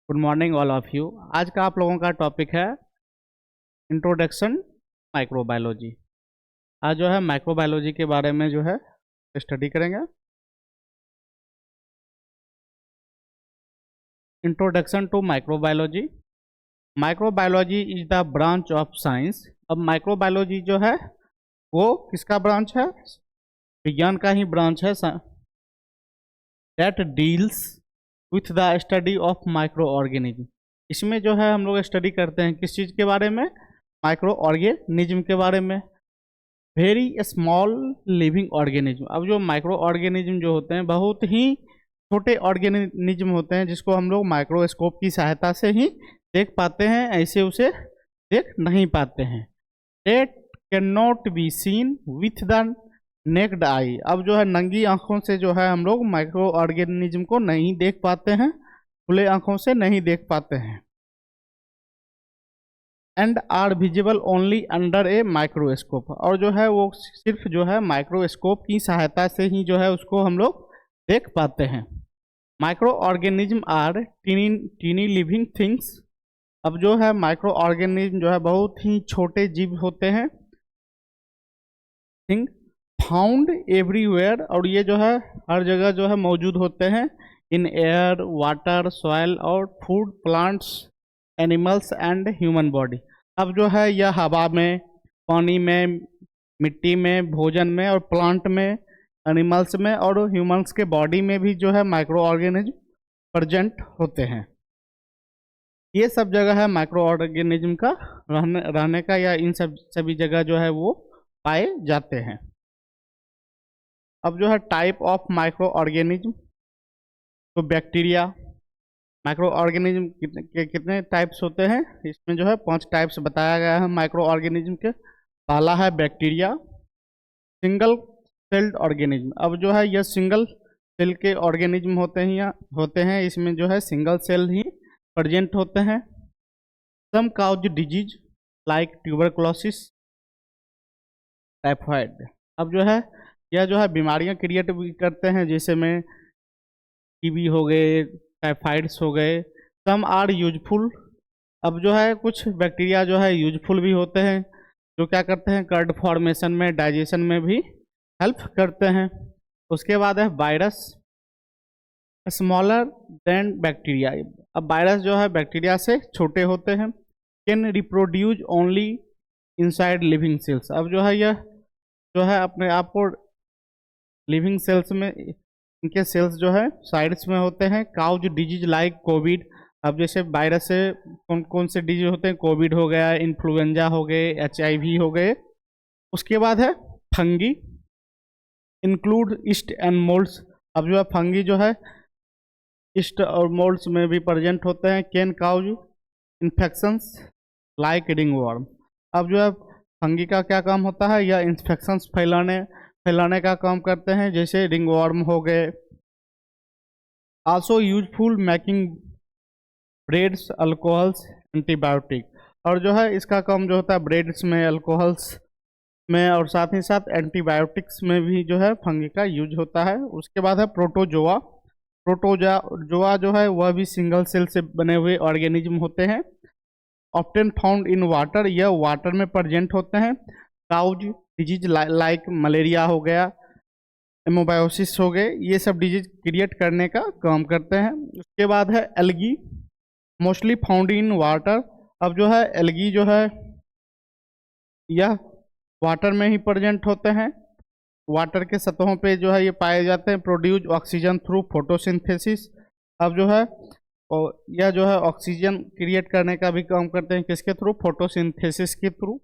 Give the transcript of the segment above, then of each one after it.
Good morning all of you. आज का आप लोगों का टॉपिक है इंट्रोडक्शन माइक्रोबायोलॉजी। आज जो है माइक्रोबायोलॉजी के बारे में जो है स्टडी करेंगे। Introduction to microbiology. Microbiology is the branch of science. अब माइक्रोबायोलॉजी जो है वो किसका ब्रांच है? विज्ञान का ही ब्रांच है। That deals with the study of micro organism. इसमें जो है हम लोग स्टडी करते हैं किस चीज़ के बारे में? माइक्रो ऑर्गेनिज्म के बारे में। Very small living organism. अब जो माइक्रो ऑर्गेनिज्म जो होते हैं बहुत ही छोटे ऑर्गेनिज्म होते हैं जिसको हम लोग माइक्रोस्कोप की सहायता से ही देख पाते हैं, ऐसे उसे देख नहीं पाते हैं। Date can not be seen with the necked आई। अब जो है नंगी आंखों से जो है हम लोग माइक्रो ऑर्गेनिज्म को नहीं देख पाते हैं, खुले आंखों से नहीं देख पाते हैं। And are visible only under a microscope. और जो है वो सिर्फ जो है माइक्रोस्कोप की सहायता से ही जो है उसको हम लोग देख पाते हैं। Micro organism are tiny living things. अब जो है माइक्रो ऑर्गेनिज्म जो है बहुत ही छोटे जीव होते हैं। Thing found everywhere. और ये जो है हर जगह जो है मौजूद होते हैं। इन एयर, वाटर, सॉइल और food, plants, animals and human body. अब जो है यह हवा में, पानी में, मिट्टी में, भोजन में और प्लांट में, एनिमल्स में और ह्यूमंस के बॉडी में भी जो है माइक्रो ऑर्गेनिज्म प्रेजेंट होते हैं। ये सब जगह है माइक्रो ऑर्गेनिज्म का रहने का, या इन सभी जगह जो है वो पाए जाते हैं। अब जो है टाइप ऑफ माइक्रो ऑर्गेनिज्म, तो बैक्टीरिया। माइक्रो ऑर्गेनिज्म कितने टाइप्स होते हैं? इसमें जो है 5 टाइप्स बताया गया है माइक्रो ऑर्गेनिज्म के। पहला है बैक्टीरिया, सिंगल सेल्ड ऑर्गेनिज्म। अब जो है यह सिंगल सेल के ऑर्गेनिज्म होते हैं। इसमें जो है सिंगल सेल ही प्रेजेंट होते हैं। Some cause disease like tuberculosis, typhoid. अब जो है यह जो है बीमारियां क्रिएट भी करते हैं, जैसे में टीबी हो गए, टाइफाइड्स हो गए। Some are useful. अब जो है कुछ बैक्टीरिया जो है यूजफुल भी होते हैं, जो क्या करते हैं कर्ड फॉर्मेशन में, डाइजेशन में भी हेल्प करते हैं। उसके बाद है वायरस, स्मॉलर देन बैक्टीरिया। अब वायरस जो है बैक्टीरिया से छोटे होते हैं। Can reproduce only inside living cells. अब जो है यह जो है अपने आप को लिविंग सेल्स में, इनके सेल्स जो है साइड्स में होते हैं। Cause disease like Covid. अब जैसे वायरस से कौन कौन से डिजीज होते हैं? कोविड हो गया, इन्फ्लुएंजा हो गए, HIV हो गए। उसके बाद है fungi, include yeast and moulds. अब जो है फंगी जो है ईस्ट और मोल्ड्स में भी प्रेजेंट होते हैं। Can cause infections like ringworm. अब जो है फंगी का क्या काम होता है? यह इन्फेक्शंस फैलाने का काम करते हैं, जैसे रिंगवर्म हो गए। Also useful making breads, alcohols, antibiotic. और जो है इसका काम जो होता है ब्रेड्स में, अल्कोहल्स में और साथ ही साथ एंटीबायोटिक्स में भी जो है फंगी का यूज होता है। उसके बाद है प्रोटोजोआ। प्रोटोजोआ जो है वह भी सिंगल सेल से बने हुए ऑर्गेनिज्म होते हैं। Often found in water. यह वाटर में प्रेजेंट होते हैं। काउज डिजीज लाइक मलेरिया हो गया, एमोबायोसिस हो गए, ये सब डिजीज क्रिएट करने का काम करते हैं। उसके बाद है algae, mostly found in water. अब जो है एल्गी जो है यह वाटर में ही प्रेजेंट होते हैं। वाटर के सतहों पे जो है ये पाए जाते हैं। Produce oxygen through photosynthesis. अब जो है और यह जो है ऑक्सीजन क्रिएट करने का भी काम करते हैं, किसके थ्रू? फोटोसिंथेसिस के through.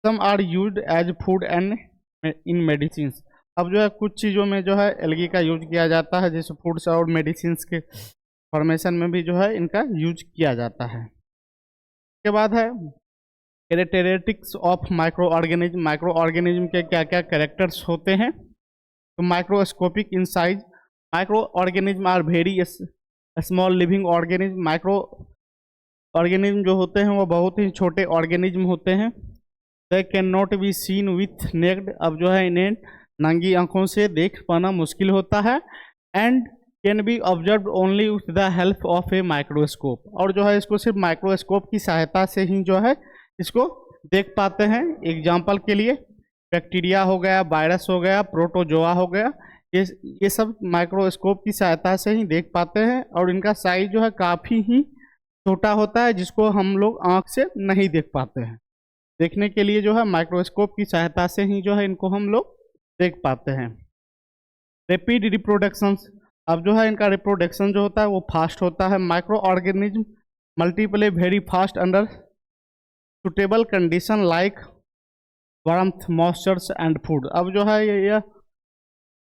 Some are used as food and in medicine. अब जो है कुछ चीज़ों में जो है एल्गी का यूज किया जाता है, जैसे फूड्स और मेडिसिन के फॉर्मेशन में भी जो है इनका यूज किया जाता है। उसके बाद है characteristics of micro organism. Micro organism के क्या क्या कैरेक्टर्स होते हैं? तो microscopic in size. Micro organism are very small living organism. Micro organism जो होते हैं वो बहुत ही छोटे ऑर्गेनिज्म होते हैं। They can not be seen with naked. अब जो है इन्हें नंगी आंखों से देख पाना मुश्किल होता है। And can be observe only with the help of A microscope, और जो है इसको सिर्फ माइक्रोस्कोप की सहायता से ही जो है इसको देख पाते हैं। एग्जाम्पल के लिए बैक्टीरिया हो गया, वायरस हो गया, प्रोटोजोआ हो गया, ये सब माइक्रोस्कोप की सहायता से ही देख पाते हैं, और इनका साइज जो है काफ़ी ही छोटा होता है जिसको हम लोग आँख से नहीं देख पाते हैं। देखने के लिए जो है माइक्रोस्कोप की सहायता से ही जो है इनको हम लोग देख पाते हैं। रैपिड रिप्रोडक्शन, अब जो है इनका रिप्रोडक्शन जो होता है वो फास्ट होता है। Micro organism multiply very fast under suitable condition like warmth, moistures and food. अब जो है ये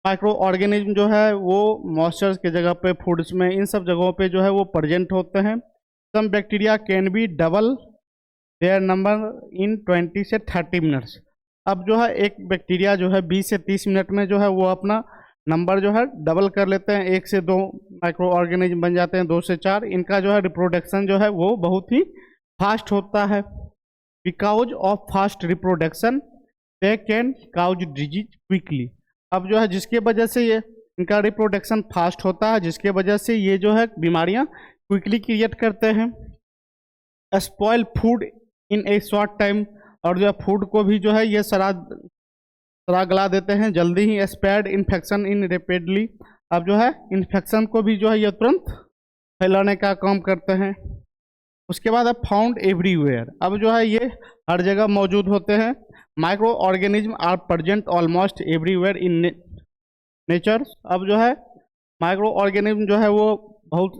माइक्रो ऑर्गेनिज्म जो है वो मॉइस्चर्स के जगह पे, फूड्स में, इन सब जगहों पे जो है वो प्रेजेंट होते हैं। Some bacteria can be double their number in 20 से 30 मिनट्स। अब जो है एक बैक्टीरिया जो है 20 से 30 मिनट में जो है वो अपना नंबर जो है डबल कर लेते हैं, 1 से 2 माइक्रो ऑर्गेनिज्म बन जाते हैं, 2 से 4। इनका जो है रिप्रोडक्शन जो है वो बहुत ही फास्ट होता है। Because of fast reproduction they can cause disease quickly. अब जो है जिसके वजह से ये इनका रिप्रोडक्शन फास्ट होता है, जिसके वजह से ये जो है बीमारियां क्विकली क्रिएट करते हैं। Spoil food in A short time, और जो है फूड को भी जो है ये सड़ा गला देते हैं जल्दी ही। स्प्रेड इन्फेक्शन इन रेपिडली, अब जो है इन्फेक्शन को भी जो है ये तुरंत फैलाने का काम करते हैं। उसके बाद है फाउंड एवरीवेयर, अब जो है ये हर जगह मौजूद होते हैं। Micro organism are present almost everywhere in nature. अब जो है माइक्रो ऑर्गेनिज्म जो है वो बहुत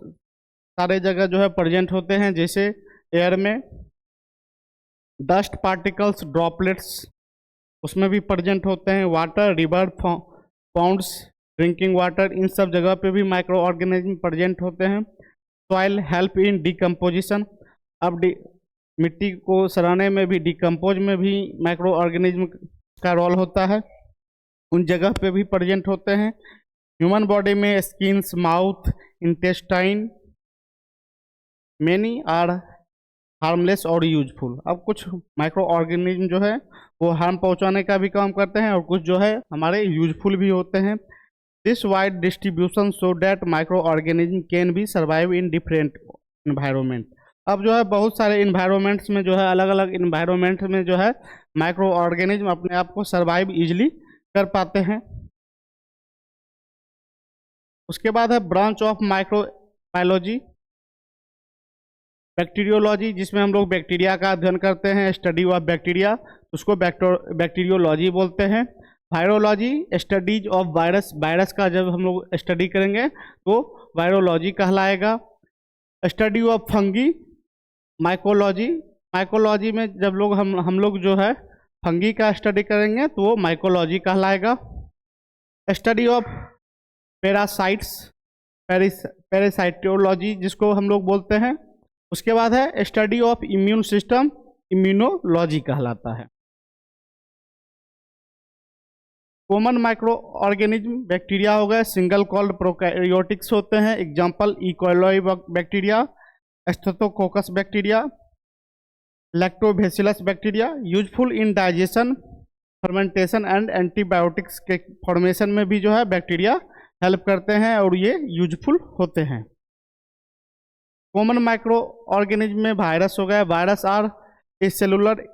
सारे जगह जो है प्रेजेंट होते हैं, जैसे एयर में डस्ट पार्टिकल्स, ड्रॉपलेट्स, उसमें भी प्रेजेंट होते हैं। Water, river, ponds, drinking water, इन सब जगह पे भी माइक्रो ऑर्गेनिज्म प्रेजेंट होते हैं। सॉइल हेल्प इन डिकम्पोजिशन, अब मिट्टी को सड़ाने में भी, डिकम्पोज में भी माइक्रो ऑर्गेनिज्म का रोल होता है, उन जगह पे भी प्रेजेंट होते हैं। ह्यूमन बॉडी में skins, mouth, intestine, many are harmless और यूजफुल। अब कुछ माइक्रो ऑर्गेनिज्म जो है वो हार्म पहुंचाने का भी काम करते हैं, और कुछ जो है हमारे यूजफुल भी होते हैं। This wide distribution so that micro organism can be survive in different environment. अब जो है बहुत सारे इन्वायरमेंट्स में जो है, अलग अलग इन्वायरमेंट में जो है माइक्रो ऑर्गेनिज्म अपने आप को सर्वाइव इजिली कर पाते हैं। उसके बाद है ब्रांच ऑफ माइक्रोबायोलॉजी, बैक्टीरियोलॉजी, जिसमें हम लोग बैक्टीरिया का अध्ययन करते हैं, स्टडी ऑफ बैक्टीरिया, उसको बैक्टीरियोलॉजी बोलते हैं। Virology, studies of virus, virus का जब हम लोग स्टडी करेंगे तो वायरोलॉजी कहलाएगा। Study of fungi, mycology, mycology में जब लोग हम लोग जो है फंगी का स्टडी करेंगे तो वो माइकोलॉजी कहलाएगा। स्टडी ऑफ पैरासाइट्स, पैरासाइटोलॉजी जिसको हम लोग बोलते हैं। उसके बाद है study of immune system, immunology कहलाता है। कॉमन माइक्रो ऑर्गेनिज्म बैक्टीरिया हो गए, सिंगल कॉल्ड प्रोकैरियोटिक्स होते हैं। Example E coli bacteria, staphylococcus bacteria, lactobacillus bacteria. Useful in digestion, fermentation and antibiotics के फॉर्मेशन में भी जो है बैक्टीरिया हेल्प करते हैं और ये यूजफुल होते हैं। कॉमन माइक्रो ऑर्गेनिज्म में वायरस हो गया, virus are a cellular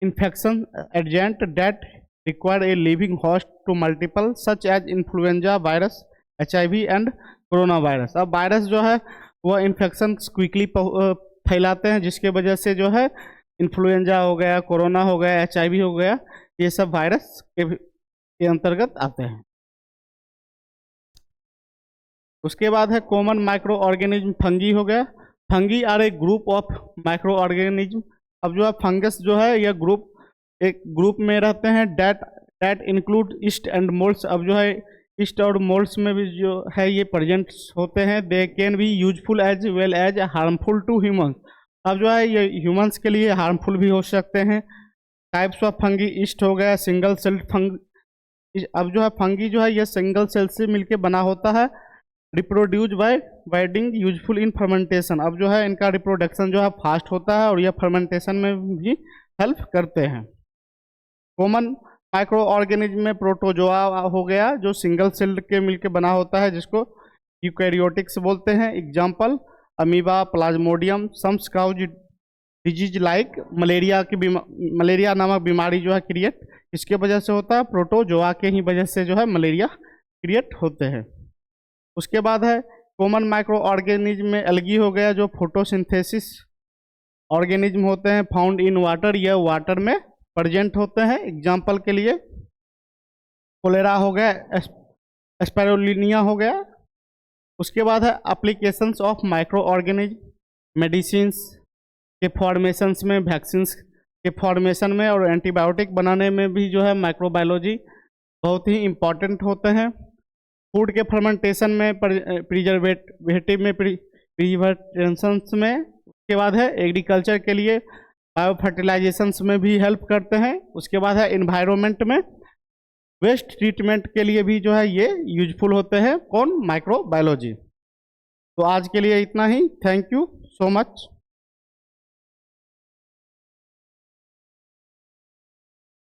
infection agent that require a living host to multiple such as influenza virus, HIV and corona virus. अब वायरस जो है वह इन्फेक्शन क्विकली फैलाते हैं, जिसके वजह से जो है इन्फ्लुएंजा हो गया, कोरोना हो गया, HIV हो गया, ये सब वायरस के अंतर्गत आते हैं। उसके बाद है कॉमन माइक्रो ऑर्गेनिज्म फंगी हो गया। Fungi are a group of micro organism. अब जो है फंगस जो है यह एक ग्रुप में रहते हैं that include yeast and moulds. अब जो है ईस्ट और मोल्ड्स में भी जो है ये प्रेजेंट होते हैं। They can be useful as well as harmful to humans. अब जो है ये ह्यूमंस के लिए हार्मफुल भी हो सकते हैं। टाइप्स ऑफ फंगी, ईस्ट हो गया, सिंगल सेल फंग। अब जो है फंगी जो है ये सिंगल सेल से मिलके बना होता है। Reproduce by biding, useful in fermentation. अब जो है इनका रिप्रोडक्शन जो है फास्ट होता है और यह फर्मेंटेशन में भी हेल्प करते हैं। कॉमन माइक्रो ऑर्गेनिज्म में प्रोटोजोआ हो गया जो सिंगल सेल के मिलके बना होता है, जिसको यूकैरियोटिक्स बोलते हैं। Example amoeba, plasmodium, some cause disease like malaria नामक बीमारी जो है क्रिएट इसके वजह से होता है, प्रोटोजोआ के ही वजह से जो है मलेरिया क्रिएट होते हैं। उसके बाद है कॉमन माइक्रो ऑर्गेनिज्म में एल्गी हो गया, जो फोटोसिंथेसिस ऑर्गेनिज्म होते हैं, फाउंड इन वाटर, यह वाटर में प्रेजेंट होते हैं। एग्जाम्पल के लिए कोलेरा हो गया, एस्पेरुलिनिया हो गया। उसके बाद है applications of micro organism medicines के फॉर्मेशंस में, वैक्सीन्स के फॉर्मेशन में और एंटीबायोटिक बनाने में भी जो है माइक्रोबायोलॉजी बहुत ही इम्पॉर्टेंट होते हैं। फूड के फर्मेंटेशन में, प्रिजर्वेटिव में, प्रिजर्वेशंस में। उसके बाद है एग्रीकल्चर के लिए बायो फर्टिलाइजेशंस में भी हेल्प करते हैं। उसके बाद है एनवायरनमेंट में, वेस्ट ट्रीटमेंट के लिए भी जो है ये यूजफुल होते हैं। कौन? माइक्रोबायोलॉजी। तो आज के लिए इतना ही। Thank you so much.